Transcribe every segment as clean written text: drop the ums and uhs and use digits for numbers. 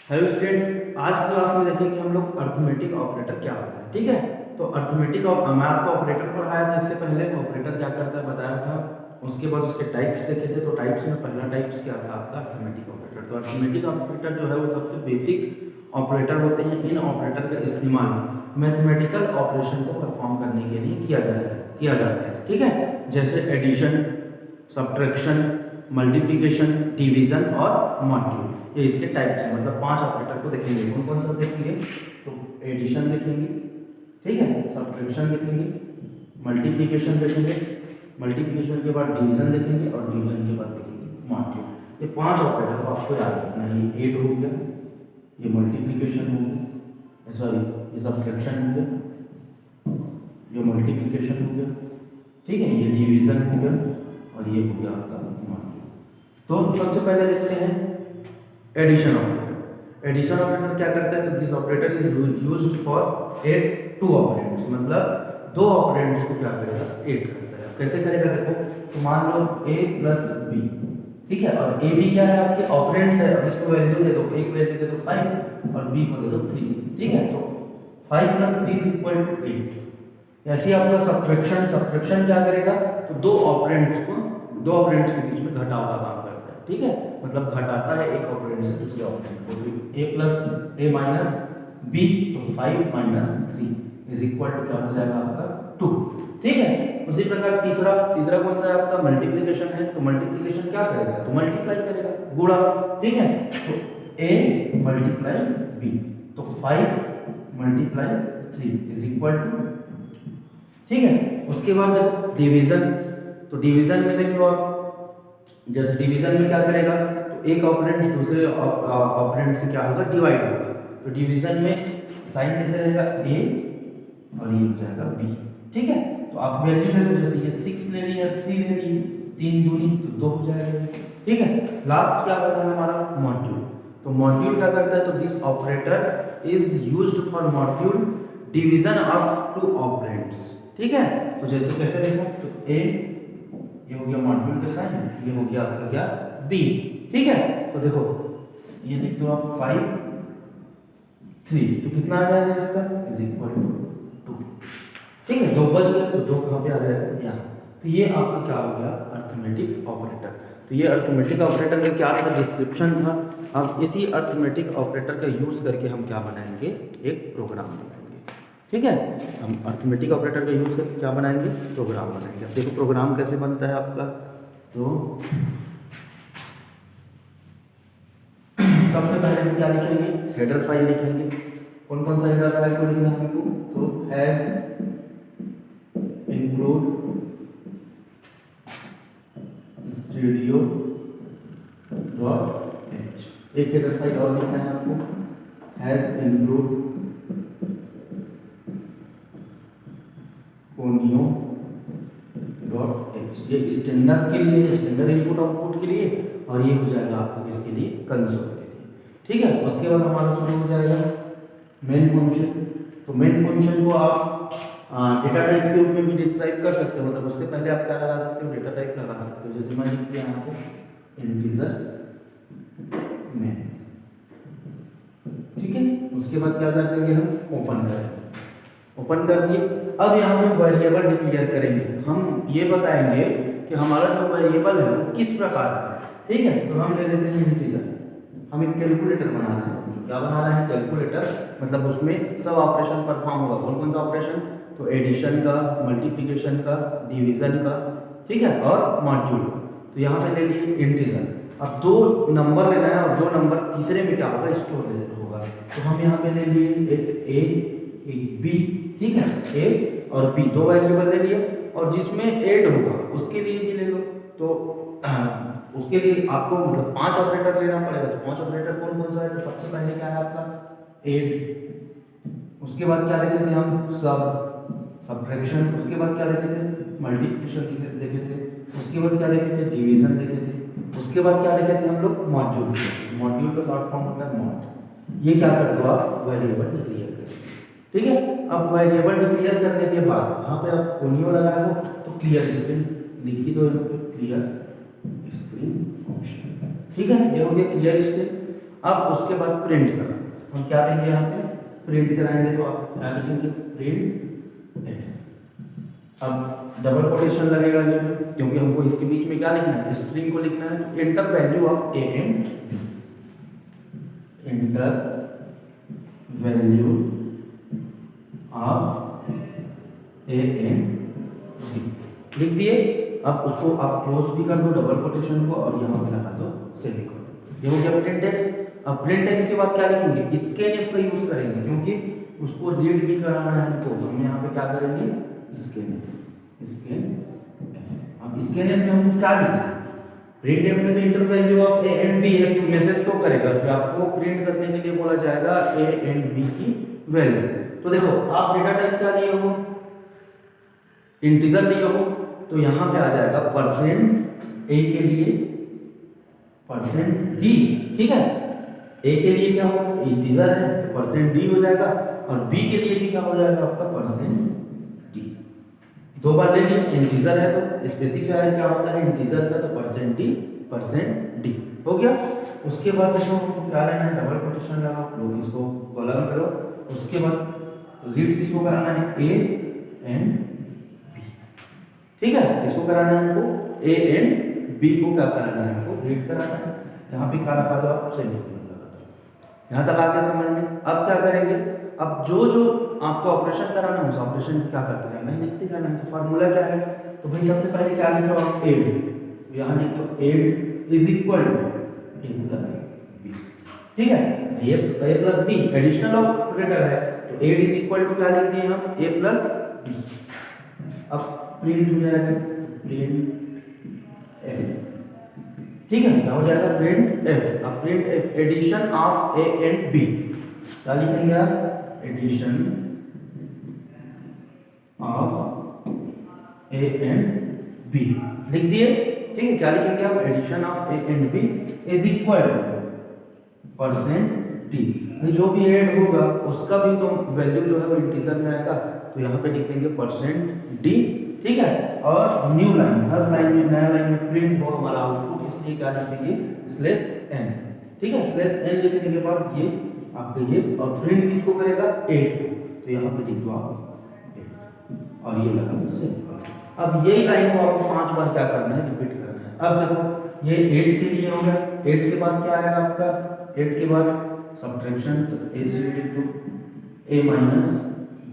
Hello student, आज class में देखेंगे हम लोग अर्थमेटिक ऑपरेटर क्या होता है। ठीक है, तो अर्थमेटिक मैं आपको ऑपरेटर पढ़ाया था इससे पहले, ऑपरेटर क्या करता है बताया था। उसके बाद उसके टाइप्स देखे थे, तो टाइप्स में पहला टाइप्स क्या था आपका अर्थमेटिक ऑपरेटर। तो अर्थमेटिक ऑपरेटर जो है वो सबसे बेसिक ऑपरेटर होते हैं। इन ऑपरेटर का इस्तेमाल मैथमेटिकल ऑपरेशन को परफॉर्म करने के लिए किया जाता है। ठीक है, जैसे एडिशन, सब्ट्रैक्शन, मल्टीप्लिकेशन, डिवीजन और मॉड्यूल, ये इसके टाइप्स हैं। मतलब 5 ऑपरेटर को देखेंगे। कौन कौन सा देखेंगे? तो एडिशन देखेंगे, ठीक है, सब्ट्रैक्शन देखेंगे, मल्टीप्लिकेशन देखेंगे, मल्टीप्लिकेशन के बाद डिवीजन देखेंगे और डिवीजन के बाद देखेंगे मॉड्यूल। ये 5 ऑपरेटर को आपको याद रखना है। ये ऐड हो गया, ये मल्टीप्लिकेशन हो गया, सॉरी ये सब्ट्रैक्शन हो गया, ये मल्टीप्लिकेशन हो गया, ठीक है, ये डिवीजन हो गया और ये हो गया आपका मॉड्यूल। तो सबसे पहले देखते हैं एडिशन ऑपरेटर। एडिशन ऑपरेटर क्या करता है? तो this operator is used for add two operands, मतलब 2 ऑपरेंड्स को क्या करेगा? ऐड करता है। कैसे करेगा? देखो, तो मान लो a प्लस बी, ठीक है, और a b क्या है? आपके ऑपरेंड्स है। अब इसको वैल्यू दे दो, एक वैल्यू दे दो 5 और b को दे दो 3, ठीक है। तो 5 प्लस 3 इज इक्वल टू 8। ऐसे आपका सब्ट्रैक्शन क्या करेगा? तो 2 ऑपरेंड्स के बीच में घटाव का काम करता है, ठीक है, मतलब घटाता है एक ऑपरेंड से दूसरे ऑपरेंड को। a माइनस b, तो 5 माइनस 3 इज इक्वल टू क्या हो जाएगा आपका 2, ठीक है। उसी प्रकार तीसरा कौन सा है आपका? मल्टीप्लिकेशन है। तो मल्टीप्लिकेशन क्या करेगा? तो मल्टीप्लाई करेगा, गुणा, ठीक है। तो a मल्टीप्लाई b, तो 5 मल्टीप्लाई 3 इज इक्वल टू, ठीक है। उसके बाद डिवीजन, तो डिवीजन में देख लो आप, जैसे डिवीजन में क्या करेगा? तो एक ऑपरेंड दूसरे ऑपरेंड से क्या होगा? डिवाइड होगा। तो डिवीजन में साइन कैसे रहेगा? a और ये हो जाएगा b, ठीक है। तो आप वैल्यू ले लो, जैसे ये 6 ले लिया, 3 ले ली, 3 दूनी तो 2 हो जाएगा, ठीक है। लास्ट क्या होता है हमारा? मॉड्यूल। तो मॉड्यूल क्या करता है? तो this operator is used for module division of 2 operands, ठीक है। तो जैसे कैसे देखो, तो a ये हो गया मॉड्यूल का साइन, ये हो गया आपका क्या? b, ठीक है। तो देखो ये लिख दो आप 5 3, तो कितना आ जाएगा इसका? इज इक्वल टू 2, ठीक है। 2 बच गया, तो 2 कहाँ पे आ जाएगा? यहाँ। तो ये आपका क्या हो गया? Arithmetic operator. तो ये अर्थमेटिक ऑपरेटर का क्या था? डिस्क्रिप्शन था। अब इसी अर्थमेटिक ऑपरेटर का यूज करके हम क्या बनाएंगे? एक प्रोग्राम बनाएंगे, ठीक है। हम अर्थमेटिक ऑपरेटर का यूज करके क्या बनाएंगे? प्रोग्राम बनाएंगे। अब देखो प्रोग्राम कैसे बनता है आपका। तो सबसे पहले हम क्या लिखेंगे? हेडर फाइल लिखेंगे। कौन कौन सा हेडर फाइल को लिखना है हमको? तो has include studio dot H. एक हेडर फाइल और लिखना है आपको, has include conio dot H. ये स्टैंडर्ड के लिए, स्टैंडर्ड इनपुट आउटपुट के लिए, और ये हो जाएगा आपको किसके लिए? कंसोल के लिए, ठीक है। उसके बाद हमारा शुरू हो जाएगा मेन फंक्शन। तो मेन फंक्शन को आप डेटा टाइप के रूप में भी डिस्क्राइब कर सकते हो, मतलब उससे पहले आप क्या लगा सकते हो? डेटा टाइप लगा सकते हो। जैसे मैं लिख दिया यहाँ पे इंटीजर मेन, ठीक है। उसके बाद क्या कर देंगे? हम ओपन कर दिए। अब यहाँ हम वेरिएबल डिक्लेयर करेंगे। हम ये बताएंगे कि हमारा जो वेरिएबल है वो किस प्रकार का है, ठीक है। तो हम ले लेते हैं इंटीजर। हम एक कैलकुलेटर बना रहे हैं। जो क्या बना रहे हैं? कैलकुलेटर, मतलब उसमें सब ऑपरेशन परफॉर्म होगा। कौन कौन सा ऑपरेशन? तो एडिशन का, मल्टीप्लिकेशन का, डिवीजन का, ठीक है, और मॉड्यूल का। तो यहाँ पे ले लिए इंटीजर। अब 2 नंबर लेना है और 2 नंबर तीसरे में क्या होगा? स्टोर होगा। तो हम यहाँ पे ले लिए एक a एक b, ठीक है, a और b 2 वेरिएबल ले लिए, और जिसमें ऐड होगा उसके लिए भी ले लो। तो उसके लिए आपको मतलब 5 ऑपरेटर लेना पड़ेगा। तो 5 ऑपरेटर कौन कौन सा है? तो सबसे पहले क्या है आपका? ऐड। उसके बाद क्या देखे थे हम? सब्ट्रैक्शन। उसके बाद क्या देखे थे? मल्टीप्लिकेशन देखे थे। उसके बाद क्या देखे थे? डिवीजन देखे थे। उसके बाद क्या देखे थे हम लोग? मॉड्यूल। मॉड्यूल का शॉर्ट फॉर्म होता है मॉड। ये क्या कर दो आप? वेरिएबल डिक्लेयर कर, ठीक है। अब वेरिएबल डिक्लेयर करने के बाद यहाँ पे आप कोनियो लगाए हो, तो क्लियर स्क्रीन लिख ही दो यहाँ पे, क्लियर स्क्रीन फंक्शन, ठीक है। ये हो गया क्लियर स्क्रीन। अब उसके बाद प्रिंट करो, हम क्या देंगे यहाँ पे प्रिंट कराएंगे, तो आप क्या लिखेंगे प्रिंट एफ। अब डबल कोटेशन लगेगा इसमें क्योंकि हमको इसके बीच में क्या लिखना है, स्ट्रिंग को लिखना है। तो enter value of A and B, enter value of A and B लिख दिए। अब उसको आप क्लोज भी कर दो डबल कोटेशन को और यहाँ पे लगा दो सेमीकोलन। ये हो गया प्रिंट एफ। अब प्रिंट एफ के बाद क्या लिखेंगे, स्कैन एफ का यूज करेंगे क्योंकि उसको रीड भी कराना है हमको, तो हम यहाँ पे क्या करेंगे स्कैन एफ, स्कैन एफ। अब स्कैन एफ में हम क्या लिखेंगे, प्रिंट एफ में तो enter value of A and B है, मैसेज क्यों करेगा कि आपको प्रिंट करने के लिए बोला जाएगा ए एंड बी की वैल्यू। तो देखो आप डेटा टाइप क्या लिए हो, इंटीजर लिए हो, तो यहाँ पे आ जाएगा परसेंट ए के लिए परसेंट डी, ठीक है। ए के लिए क्या होगा, इंटीजर है तो परसेंट डी हो जाएगा, और बी के लिए भी क्या हो जाएगा आपका परसेंट डी। दो बार ले लिया, इंटीजर है तो स्पेसिफायर क्या होता है इंटीजर का, तो परसेंट डी हो गया। उसके बाद देखो क्या लेना है, डबल कोटेशन लगाओ, इसको कॉलम करो। उसके बाद रीड किसको कराना है, ए एंड बी, ठीक है। किसको कराना है हमको, ए एंड बी को क्या कराना है हमको रीड कराना है। यहाँ पे क्या लगा दो आप, सेमीकोलन लगा दो। यहाँ तक आ गया समझ में। अब क्या करेंगे, अब जो आपको ऑपरेशन कराना है उस ऑपरेशन क्या करते जाना है, लिखते जाना है। तो फार्मूला क्या है, तो भाई सबसे पहले क्या लिखो आप, एड, यहाँ लिखो add is equal to A plus B, ठीक है। A plus B additional operator है, तो एड इज इक्वल टू क्या लिख दिए हम, ए प्लस बी। अब प्रिंट हो जाएगा प्रिंट एफ, ठीक है। क्या हो जाएगा प्रिंट एफ। अब printf addition of A and B, क्या लिखेंगे आप, addition of A and B लिख दिए, ठीक है। क्या लिखेंगे आप, addition of A and B is equal to percent D. जो भी ऐड होगा उसका भी तो वैल्यू जो है वो इंटीजर में आएगा, तो यहाँ पे लिख देंगे परसेंट डी, ठीक है। और न्यू लाइन, हर लाइन में नया लाइन में प्रिंट हो हमारा आउटपुट, इसलिए क्या लिख देंगे स्लैश एन, ठीक है। स्लैश एन लिखने के बाद ये आपका ये, और प्रिंट किसको करेगा, 8 को, तो यहाँ पे लिख दो आप 8 और ये लगा दो सेव। अब यही लाइन को आपको 5 बार क्या करना है, रिपीट करना है। अब देखो ये 8 के लिए हो गया, 8 के बाद क्या आएगा आपका, 8 के बाद सब्ट्रैक्शन, तो a is equal to a minus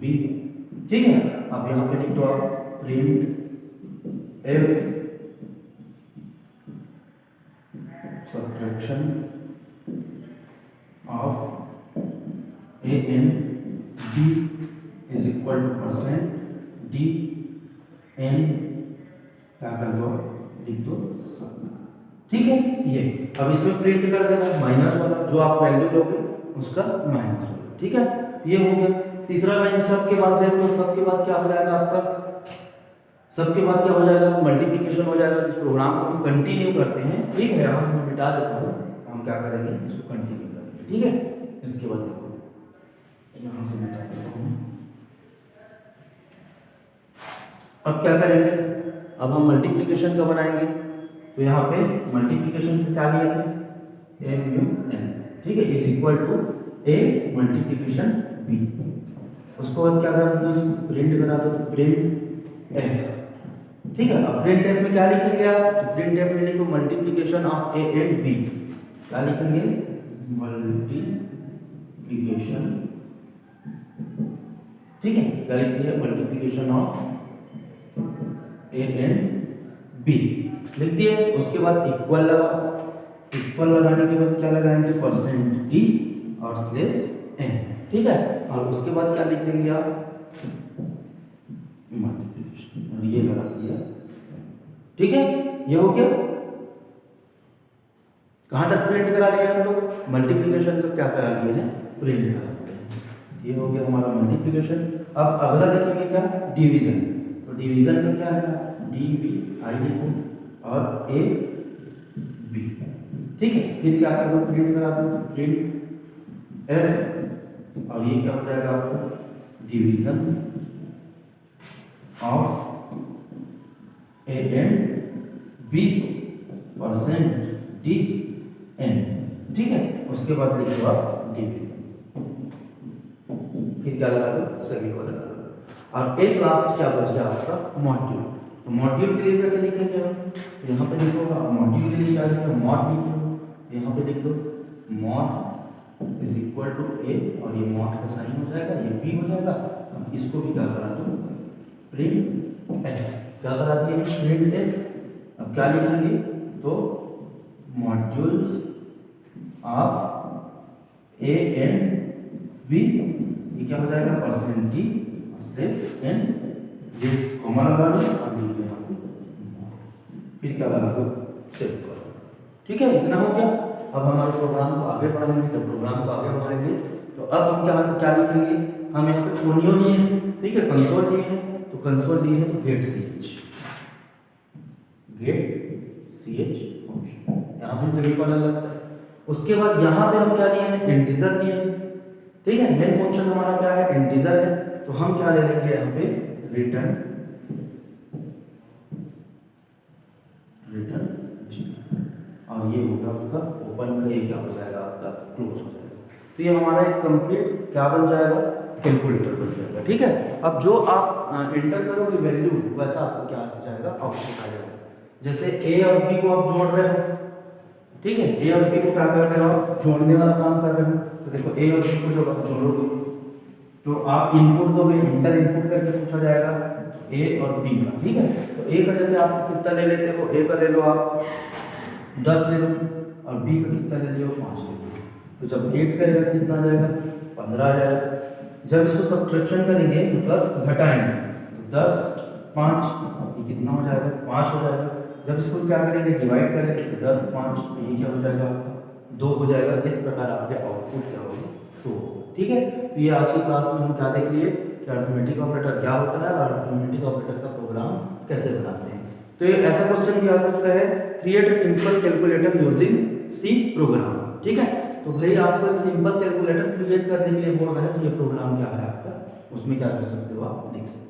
b, ठीक है। अब यहाँ पे लिख दो आप print f subtraction of a and b is equal to percent d n, क्या कर दो लिख दो सब, ठीक है। ये अब इसमें प्रिंट कर देना माइनस वाला, जो आप वैल्यू लोगे उसका माइनस वाला, ठीक है। ये हो गया तीसरा लाइन। सबके बाद देख लो, सबके बाद क्या हो जाएगा आपका, सबके बाद क्या हो जाएगा, मल्टीप्लिकेशन हो जाएगा। इस प्रोग्राम को हम कंटिन्यू करते हैं, ठीक है। यहाँ से मैं मिटा देता हूँ, हम क्या करेंगे इसको कंटिन्यू करेंगे, ठीक है। इसके बाद देखो यहाँ से मिटा देता हूँ। अब क्या करेंगे, अब हम मल्टीप्लिकेशन का बनाएंगे, तो यहाँ पे मल्टीप्लिकेशन क्या लिए थे, एम यू एन, ठीक है, is equal to A multiplication B. उसको बाद क्या कर दो, इसको प्रिंट करा दो, तो प्रिंट एफ, ठीक है। अब प्रिंट एफ में क्या लिखेंगे आप, तो प्रिंट एफ में लिखो multiplication of A and B, क्या लिखेंगे मल्टीप्लिकेशन, ठीक है। क्या लिखते हैं multiplication of A and B लिख दिए। उसके बाद इक्वल लगाओ, इक्वल लगाने के बाद क्या लगाएंगे, परसेंट डी और स्लैश एन, ठीक है। और उसके बाद क्या लिख देंगे आप, मल्टीप्लिकेशन, और ये लगा दिया, ठीक है। ये हो गया। कहां तक प्रिंट करा लिया हम लोग, मल्टीप्लिकेशन तो क्या करा लिए हैं, प्रिंट करा लिए। ये हो गया हमारा मल्टीप्लिकेशन। अब अगला देखेंगे क्या, डिवीजन। तो डिवीजन में क्या है, डी बी आई लिखो और ए बी, ठीक है। फिर क्या कर दो, प्रिंट करा दो, तो प्रिंट एफ, और ये क्या हो जाएगा आपको, division of A and B percent D N, ठीक है। उसके उसके बाद लिख दो आप डिवीजन, फिर क्या लगा दो सभी को लगा दो, और एक लास्ट क्या बच गया आपका मॉड्यूल। तो मॉड्यूल के लिए कैसे लिखेंगे हम, तो यहाँ पे लिखो मॉड्यूल के लिए क्या लिखेंगे, मॉड लिखे, यहाँ पे लिख दो मॉड इज इक्वल टू ए, और ये मॉड का साइन हो जाएगा, ये बी हो जाएगा। अब इसको भी क्या करा दो प्रिंट एफ, क्या करा दिए प्रिंट एफ। अब क्या लिखेंगे, तो modules of A and B, ये क्या हो जाएगा परसेंट डी स्लेश एन, ये कॉमा लगा लो और लिख दो यहाँ पे, फिर क्या लगा दो सेव कर दो। ठीक है, इतना हो गया। अब हमारे प्रोग्राम को आगे बढ़ाएंगे, जब प्रोग्राम को आगे बढ़ाएंगे तो अब हम क्या लिखेंगे, हम यहाँ पे कोनियो लिए हैं, ठीक है, कंसोल लिए हैं, तो कंसोल लिए हैं तो गेट सी एच फंक्शन, यहाँ पे सेमीकोलन लगता है। उसके बाद यहाँ पे हम क्या लिए हैं, इंटीजर लिए हैं, ठीक है, मेन फंक्शन हमारा क्या है इंटीजर है, तो हम क्या ले लेंगे यहाँ पे रिटर्न और ये होगा आपका ओपन का, ये क्या हो जाएगा आपका क्लोज हो जाएगा। तो ये हमारा एक कंप्लीट क्या बन जाएगा, कैलकुलेटर बन जाएगा। ठीक है, अब जो आप एंटर करोगे वैल्यू, वैसा आपको क्या आ जाएगा, आउटपुट आ जाएगा। जैसे ए और बी को आप जोड़ रहे हो, ठीक है, ए और बी को क्या कर रहे हो आप, जोड़ने वाला काम कर रहे हो। तो देखो ए और बी को जब आप जोड़ोगे तो आप इनपुट दोगे, इंटर इनपुट करके पूछा जाएगा ए और बी का, ठीक है। तो ए का जैसे आप कितना ले लेते हो, ए का ले लो आप 10 ले लो, और बी का कितना ले लियो 5 ले लो। तो जब 8 करेगा तो कितना आ जाएगा 15 आ जाएगा। जब इसको सब्ट्रैक्शन करेंगे मतलब घटाएंगे तो 10 5 ये कितना हो जाएगा 5 हो जाएगा। जब इसको क्या करेंगे डिवाइड करेंगे तो 10 5 ये क्या हो जाएगा 2 हो जाएगा। इस प्रकार आपके आउटपुट क्या होगा शो होगा। ठीक है, तो ये आज की क्लास में हम क्या देख लिए कि अरिथमेटिक ऑपरेटर क्या होता है और अरिथमेटिक ऑपरेटर का प्रोग्राम कैसे बनाते हैं। तो ये ऐसा क्वेश्चन भी आ सकता है, create a simple calculator using C program. ठीक है, तो भाई आपको एक सिंपल कैलकुलेटर क्रिएट करने के लिए बोल रहे हैं, तो ये प्रोग्राम क्या है आपका, उसमें क्या कर सकते हो आप लिख सकते हो।